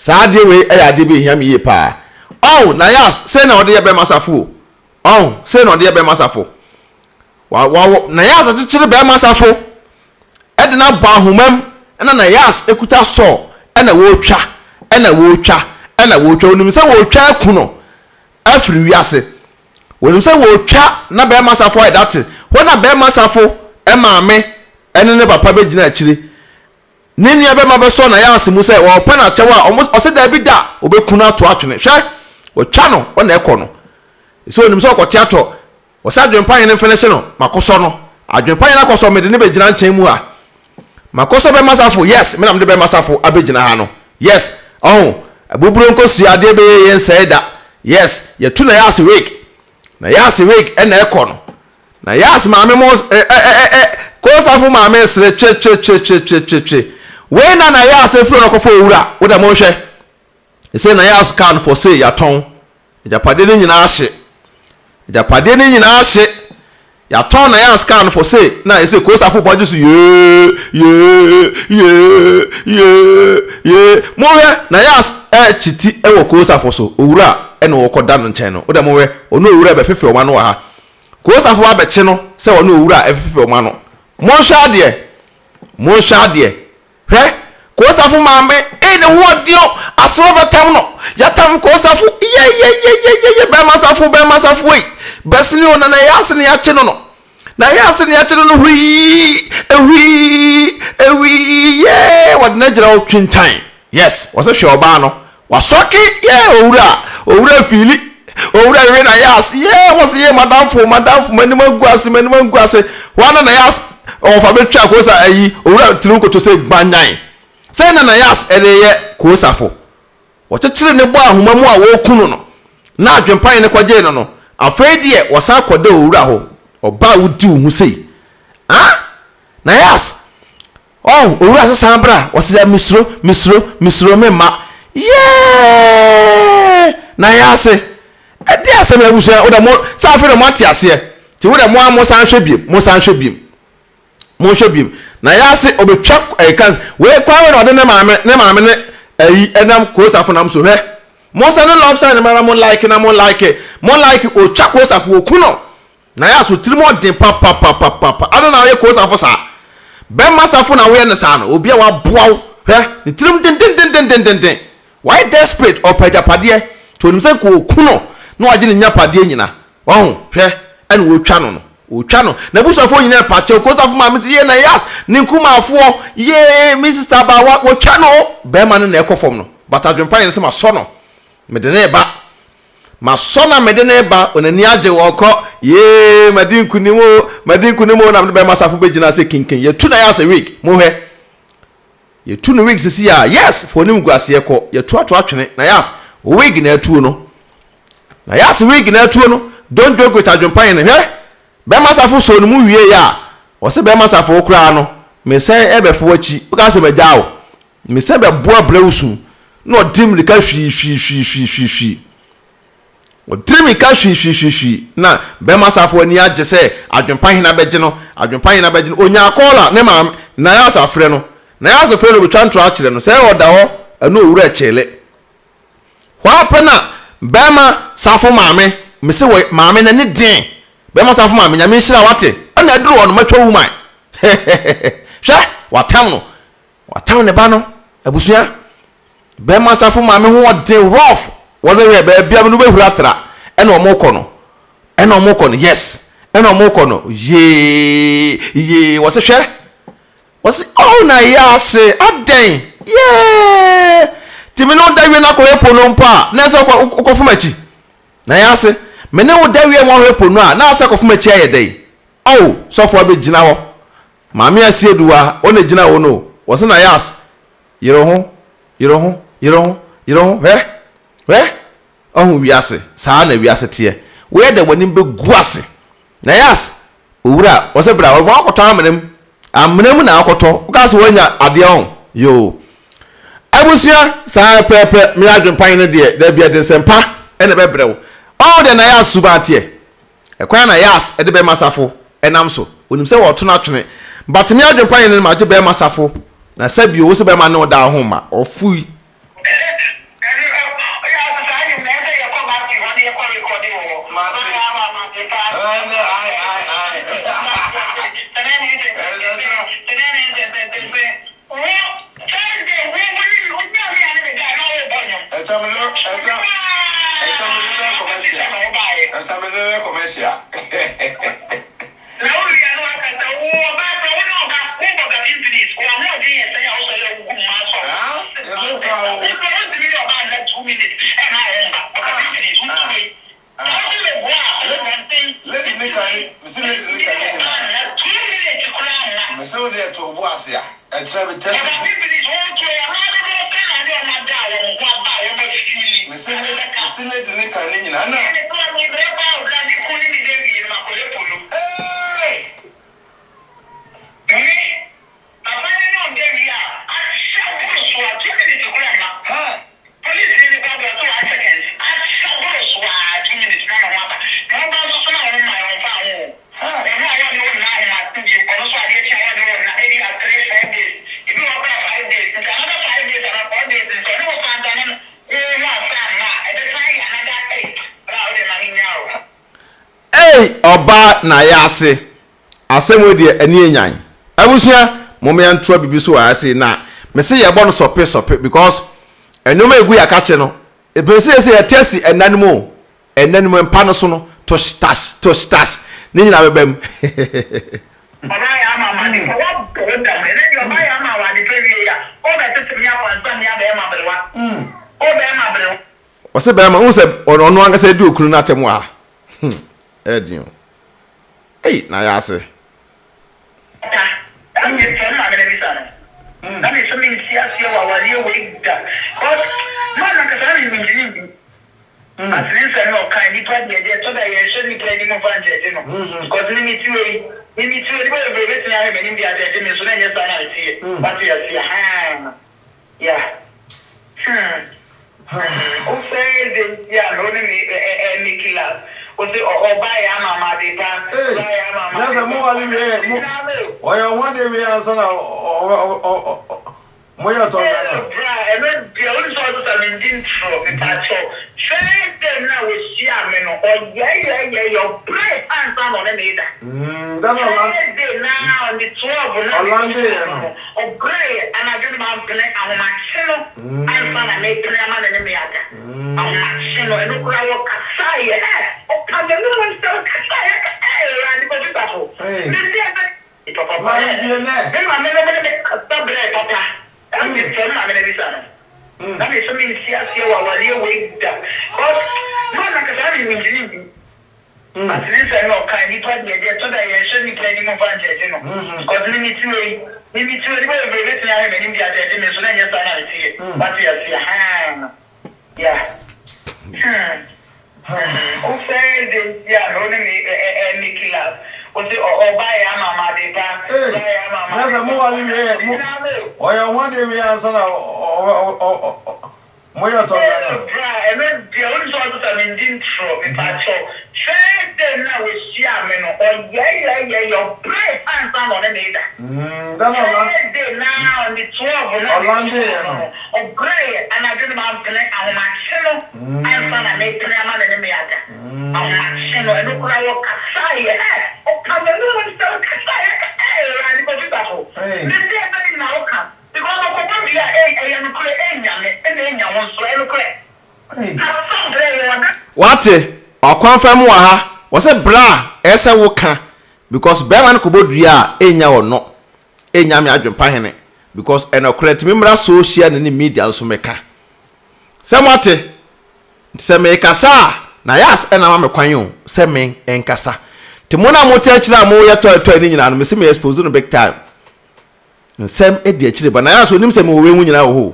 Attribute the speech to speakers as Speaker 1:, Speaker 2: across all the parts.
Speaker 1: saa de we e ya de be hia me ye pa oh Nayas say na ode ye be masafo oh say na ode ye be masafo wa Nayas atichire be masafo e de na ba ahomam na Nayas ekuta so e na wo twa onim say wo twa akuno afri wiase wonim say wo twa na be masafo e date wo na be masafo e maame ene ne papa be gina akire nini ebe ma be so Nayas mu say wo pa na chewa o se da bi da obekuna to atwene hwe wo twa no wo na ekọ no so wonim say okọ tiato wo sa adwempan ne fene se no makoso no adwempan na koso me de ne be gina nchen mu a makoso be masafo yes me na me de be masafo abegina ha no yes oh abuburo nkosu ade be yen say da yes ye tu Nayas week e na ekọ no Nayas maame mo ko safo maame sre che we na Nayas efro no kofo owura wo da mo hwe e say Nayas can for say ya ton ejapade ni nyina ahye ya ton Nayas can for say na e say ko safo boje su ye mo we Nayas chiti e wo ko safo so owura e no wo koda no nchen no wo da mo we ono owura be fefe o ma no wa ha ko safo abeche no se ono owura e fefe o ma no mo hwa de hwe ko safo maame ene ho dio aso betam no yatam ko safo ye be masafo we besni ona Nayas ne ya che no Nayas ne ya che no hwi ye what na gira o twintan yes was a sure ba no wasoki ye owura fili owura we Nayas ye was ye madamfo manima guase wana Nayas o fa betwa ko sa ayi owura tiru ko to se gbanyan say na Nayas eleye ko safo wo chechire ne bo ahoma mu a wo kunu no na adwempan ne kwaje no afredi e wasa koda owura ho oba wudi hu sei Nayas oh owura se sambra wasa misro mema yeah Nayas e dia se na buso o da mo sa afre mo atiase ti wo da mo san hwebiem Nayas obetwa kan we kwa we no de ne maame ne ayi enam ko safo nam so hwe mo se ne love sign mara mo like o twa ko safo okuno Nayas otirimo de pa adona we ko safo sa be masafo na we ne sa no obi a wa boaw hwe ne tirim den why desperate or pajapade to nim se ko okuno na waje ne nyapade nyina hwe ene wo twa no na busofo nyina pache ko safo ma me ye Nayas ni nkuma afo ye Mrs. Tabawa wo twa no be ma no na ekofom no but adwempan se ma so no me de na eba ma so na me de na eba onani age wo ko ye madinkunimo na me be masafo be gina se kinkin ye tu Nayas week mo hwe ye tu no week sisi ya yes for nim guase ko ye tu atwene Nayas week na atu no Nayas week na atu no don't joke with adwempan ne hwe be masafo so no mu wie ya o se be masafo okura no me say ebefo achi o ka se be jawo me say be boa brewsu no dim rika hwi o dim rika hwi na be masafo ani age say adwempan na beje no onya akola ne ma Nayas afre no be twantro akire no say o da ho anu owura chele hwa pena be ma safo maame me say maame na ne din be masafo maame nya me hira wate na duru ono matwa woman hwe watam ne ba no abusua be masafo maame ho de rough was a be bia no be huratra ene omoko no yes ene omoko no ye was hwe was oh Nayas aden yeah timi no dawie na ko epo no mpa na se ko fumachi Nayas me ne wo dawie mo epo no a na se ko fumachi ayedai oh so for be gina ho maame asieduwa o ne gina wo no was Nayas yero ho hwe oh wiase saa na wiase tie we de wani be guase Nayas owura was bra wo akoto amnem na akoto ka se wanya ade on yo abusia saa pepe me adwempan ne de da bia de sempa ene be brew all the Nayas suba tie ekwan Nayas e de be masafo enam so onim se wo to na twene but me adwempan ne ma je be masafo na sabi wo se be ma ne da ho ma ofui Oba Nayas asem de ani enyan abusua momya ntro bibi so ase na me se ye bo no sope because enuma egu ya kache no e se ye tesi enanimo empa no so no to stash ni nyina bebam
Speaker 2: Oba ya mama ni ko wa boda me ne oba ya mama wa de pewe ya o be tete ya kwanza mi aba ma brewa o be ma brewa
Speaker 1: o se be ma un se ono anga se di okunu na temu a edin hey Nayas
Speaker 2: I'm just telling you, I'm going to be done. That is something serious. While you wait, but man, like I said, I'm engineering. As an instant, no kind of plan. So that you should be planning on budget, you know. Because we need to be waiting on in India. So then you start to see it. But you see, yeah. Okay, yeah, no, me kill. Osi obaya mama de pa obaya mama
Speaker 3: na mo wali me oyo one day we answer na mo ya to na
Speaker 2: bra e me bi o so so ta min din tro me pa cho dem na we si ame no oye your break answer no me da
Speaker 3: that no
Speaker 2: land dey now on the 12 na
Speaker 3: Orlando
Speaker 2: o break and I do my play and my chino answer na me play man na me aka and my chino e no kura wo kasai I'm the one so excited. And the people. It's a papa. I'm that is something serious while you wait. But man, like I said, I'm engineering. As an instant, no kind of plan. So that you should be planning on budget, you know. Because we need to be waiting on him in India. So then you start to see it. But you see, yeah. Okay, yeah, no, me kill. Osi obaya mama de pa obaya mama
Speaker 3: na mo wali me oyo one day we answer na mo ya to na
Speaker 2: bra e me bi o so so min din tro me pa cho dem na we si ame no oye your break answer no me da
Speaker 3: that no
Speaker 2: dem na on the 12 na
Speaker 3: Orlando
Speaker 2: o break and I do my play and my chino answer na me play man na me aga and my chino e no kura wo kasai o come no one so kasai and the people they say that na o come because o ko bi ya no kura nyame enya won so e no kura
Speaker 1: what okwan fam wa ha wo se bra ese wo ka because be man ko bodua enya wo no enya me AdwenepaHene because enokret me mra social ne media so meka se mote se me kasa na yas ena ma me kwan yo se me enkasa te mo na mo te akira mo ye to ni nyina no me se me expose no big time nsem e di akire ba na yas onim se me wo we mu nyina wo ho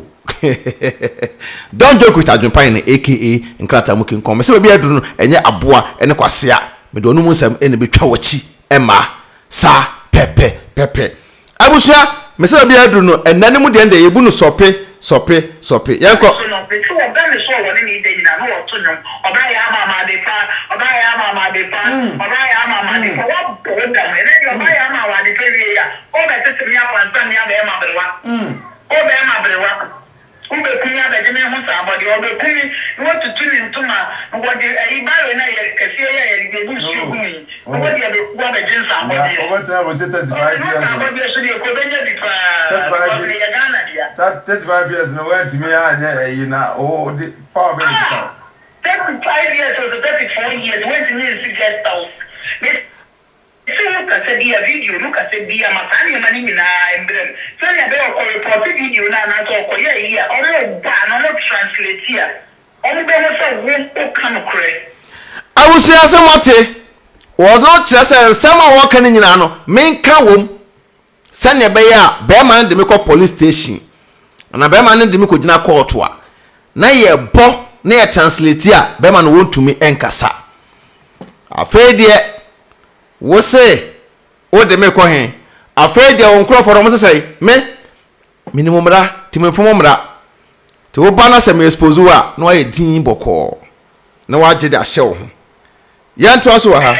Speaker 1: don't joke with AdwenepaHene aka nkrata mukin kom se be aduru no enye aboa ene kwasea me do no mu nsem ene betwa wachi ema sa pepe abusua me se be aduru no enane mu de ende yebu no sope yanko
Speaker 2: no pe so oba me so wo ni de nyina no wo to nyom oba ya mama de pa oba ya mama de pa wo boda me ne oba ya mama de pe wi ya o be tete mi akwansa mi aba e ma brewa o be ma brewa ube kunya da jeme ho sa abode obe kuni wo tutu ni ntuma wo de ibaro na ye kese ya ye de bu su kuni wo de be ku da jin sa abode
Speaker 3: Over time, we just 35 years.
Speaker 2: abode so de ko benja di pa
Speaker 3: 35 years, no way to me, you know, oh, the power benefit.
Speaker 2: 35 years or 34 years, when to need to get house. So look at the video, look at the Matani money na emblem. So you better report the video na talk yeah, or no translate here. Only better won't come correct.
Speaker 1: I will say somewhat. Was not just some walking in ano, main cow. Send a bear, bearman the make police station. And a bearman the make court. Na ye bo na translate here, bearman won't to me enkasa. Afraid ye. Wo say o de me ko hen afraid de on kro for mo say me minimum ra ti me fomo mra ti wo bana se me expose wa no aye din boko na wa je da hye wo ho ya nto aso ha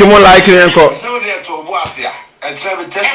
Speaker 1: More like enko.
Speaker 3: So they to Boasia and travel test.